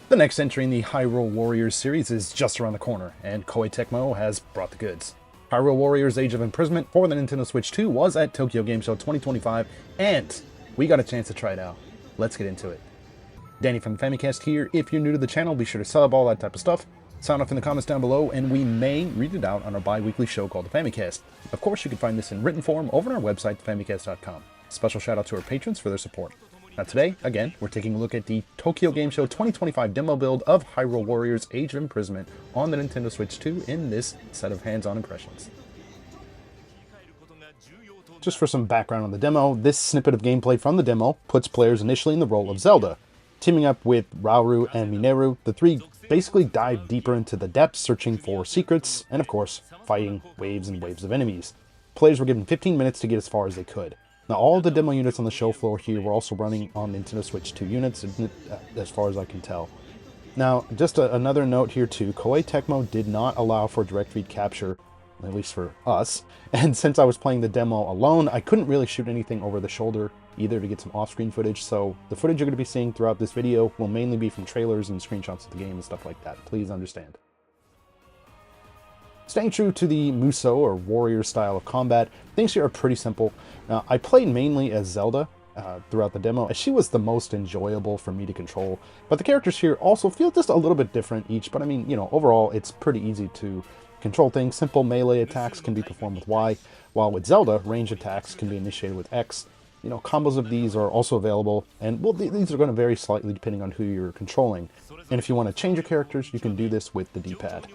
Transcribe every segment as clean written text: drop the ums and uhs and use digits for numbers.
The next entry in the Hyrule Warriors series is just around the corner, and Koei Tecmo has brought the goods. Hyrule Warriors Age of Imprisonment for the Nintendo Switch 2 was at Tokyo Game Show 2025, and we got a chance to try it out. Let's get into it. Danny from the Famicast here. If you're new to the channel, be sure to sub, all that type of stuff. Sound off in the comments down below, and we may read it out on our bi-weekly show called the Famicast. Of course, you can find this in written form over on our website, thefamicast.com. Special shout out to our patrons for their support. Now today, again, we're taking a look at the Tokyo Game Show 2025 demo build of Hyrule Warriors Age of Imprisonment on the Nintendo Switch 2 in this set of hands-on impressions. Just for some background on the demo, this snippet of gameplay from the demo puts players initially in the role of Zelda. Teaming up with Rauru and Mineru, the three basically dive deeper into the depths, searching for secrets, and of course, fighting waves and waves of enemies. Players were given 15 minutes to get as far as they could. Now, all the demo units on the show floor here were also running on Nintendo Switch 2 units, as far as I can tell. Now, just another note here too, Koei Tecmo did not allow for direct feed capture, at least for us, and since I was playing the demo alone, I couldn't really shoot anything over the shoulder either to get some off-screen footage, so the footage you're going to be seeing throughout this video will mainly be from trailers and screenshots of the game and stuff like that. Please understand. Staying true to the Musou or warrior style of combat, things here are pretty simple. Now, I played mainly as Zelda throughout the demo, as she was the most enjoyable for me to control, but the characters here also feel just a little bit different each, but I mean, you know, overall it's pretty easy to control things. Simple melee attacks can be performed with Y, while with Zelda, range attacks can be initiated with X. You know, combos of these are also available, and well, these are going to vary slightly depending on who you're controlling. And if you want to change your characters, you can do this with the D-pad.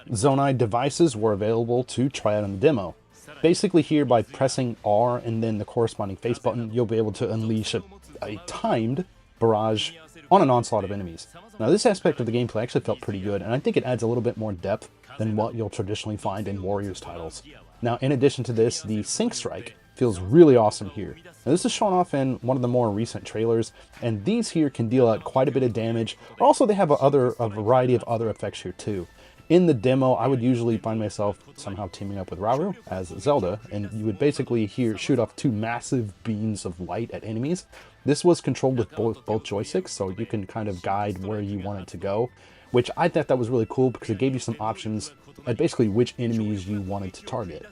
Zonai devices were available to try out in the demo. Basically here, by pressing R and then the corresponding face button, you'll be able to unleash a timed barrage on an onslaught of enemies. Now this aspect of the gameplay actually felt pretty good, and I think it adds a little bit more depth than what you'll traditionally find in Warriors titles. Now in addition to this, the Sync Strike feels really awesome here. Now this is shown off in one of the more recent trailers, and these here can deal out quite a bit of damage. Also, they have a variety of other effects here too. In the demo, I would usually find myself somehow teaming up with Rauru as Zelda, and you would basically here shoot off two massive beams of light at enemies. This was controlled with both joysticks, so you can kind of guide where you want it to go, which I thought that was really cool because it gave you some options at basically which enemies you wanted to target.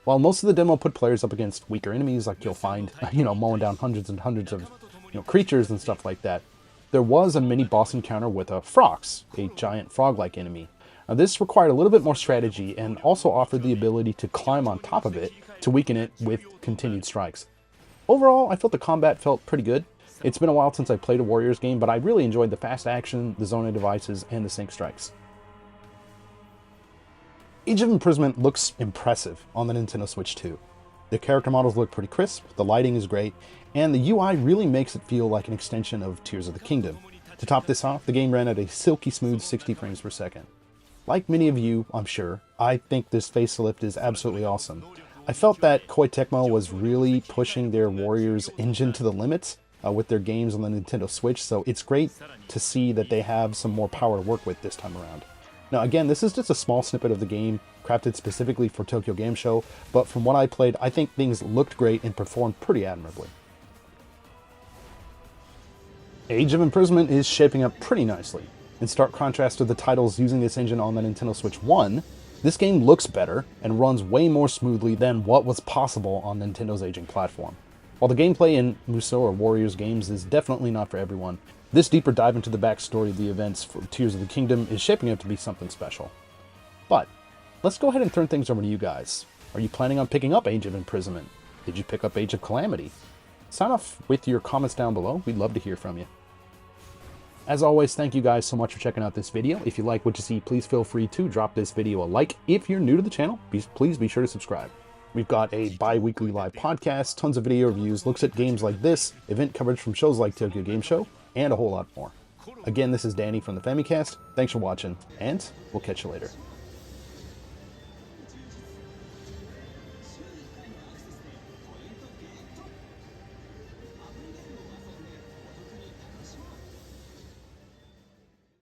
While most of the demo put players up against weaker enemies, like you'll find, you know, mowing down hundreds and hundreds of, creatures and stuff like that, there was a mini boss encounter with a Frox, a giant frog-like enemy. Now this required a little bit more strategy and also offered the ability to climb on top of it to weaken it with continued strikes. Overall, I felt the combat felt pretty good. It's been a while since I played a Warriors game, but I really enjoyed the fast action, the Zonai devices, and the sync strikes. Age of Imprisonment looks impressive on the Nintendo Switch 2. The character models look pretty crisp, the lighting is great, and the UI really makes it feel like an extension of Tears of the Kingdom. To top this off, the game ran at a silky smooth 60 frames per second. Like many of you, I'm sure, I think this facelift is absolutely awesome. I felt that Koei Tecmo was really pushing their Warriors engine to the limits with their games on the Nintendo Switch, so it's great to see that they have some more power to work with this time around. Now again, this is just a small snippet of the game, crafted specifically for Tokyo Game Show, but from what I played, I think things looked great and performed pretty admirably. Age of Imprisonment is shaping up pretty nicely. In stark contrast to the titles using this engine on the Nintendo Switch 1, this game looks better and runs way more smoothly than what was possible on Nintendo's aging platform. While the gameplay in Musou or Warriors games is definitely not for everyone, this deeper dive into the backstory of the events for Tears of the Kingdom is shaping up to be something special. But let's go ahead and turn things over to you guys. Are you planning on picking up Age of Imprisonment? Did you pick up Age of Calamity? Sign off with your comments down below. We'd love to hear from you. As always, thank you guys so much for checking out this video. If you like what you see, please feel free to drop this video a like. If you're new to the channel, please be sure to subscribe. We've got a bi-weekly live podcast, tons of video reviews, looks at games like this, event coverage from shows like Tokyo Game Show, and a whole lot more. Again, this is Danny from the Famicast. Thanks for watching, and we'll catch you later.